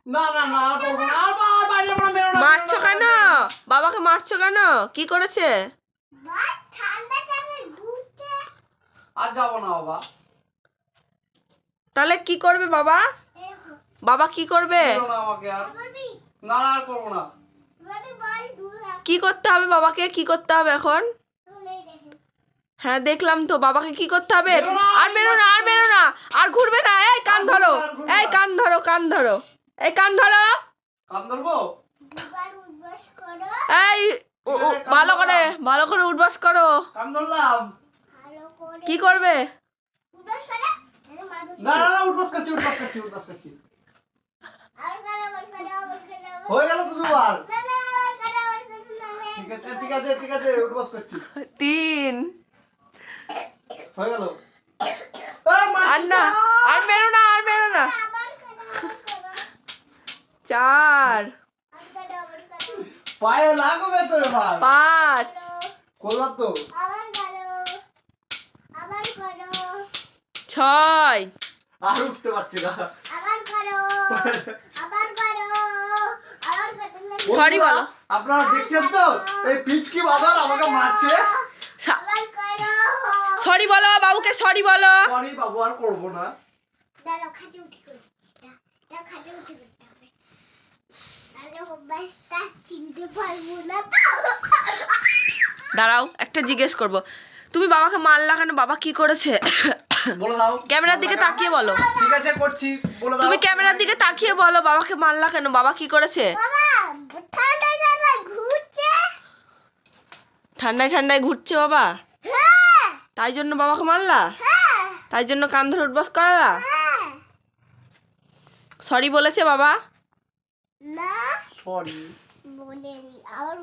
না না না আর করবো না, আর বাইরে আমরা মেরো না। মারছো কেন? বাবাকে মারছো কেন? কি করেছে? আর যাবো না বাবা। তাহলে কি করবে বাবা? বাবা কি করবে? মেরো না আমাকে আর। না না আর করবো না। কি করতে হবে বাবাকে? কি করতে হবে এখন? হ্যাঁ দেখলাম তো, বাবাকে কি করতে হবে? মেরো না, আর মেরো না, আর মেরো না, আর ঘুরবে না। এই কান আর ধরো, ঘুরবে না, এই কান ধরো, কান ধরো, এই কান ধরো, কান ধরবো? এই ভালো করে, ভালো করে উঠবাস করো। কান ধরলাম। কি করবে? না না না উঠবাস করছি, উঠবাস করছি, উঠবাস করছি। হয়ে গেল তো দুবার। ঠিক আছে ঠিক আছে ঠিক আছে উঠবাস করছি। 3 হয়ে গেল। আর না, আর মেরো না, আর মেরো না। 4 পায়ে লাগবে তো এবার। 5 করলাম তো। 6 আর উঠতে পারছি না। সরি বলো। আপনারা দেখছেন তো এই পিচকি বাজার আমাকে মারছে। সরি বলো বাবুকে, সরি বলো। সরি বাবু আর করবো না। দাঁড়াও, একটা জিজ্ঞেস করব। তুমি বাবাকে মারলা কেন? বাবা কি করেছে? বলে দাও। ক্যামেরার দিকে তাকিয়ে বলো। ঠিক আছে করছি, বলে দাও। তুমি ক্যামেরার দিকে তাকিয়ে বলো, বাবাকে মারলা কেন? বাবা কি করেছে? ঠান্ডায় ঠান্ডায় ঘুরছে বাবা, তাই জন্য বাবাকে মারলা? তাই জন্য কান ধরে উঠবাস করালা? সরি বলেছে বাবা? সরি বলেনি আবার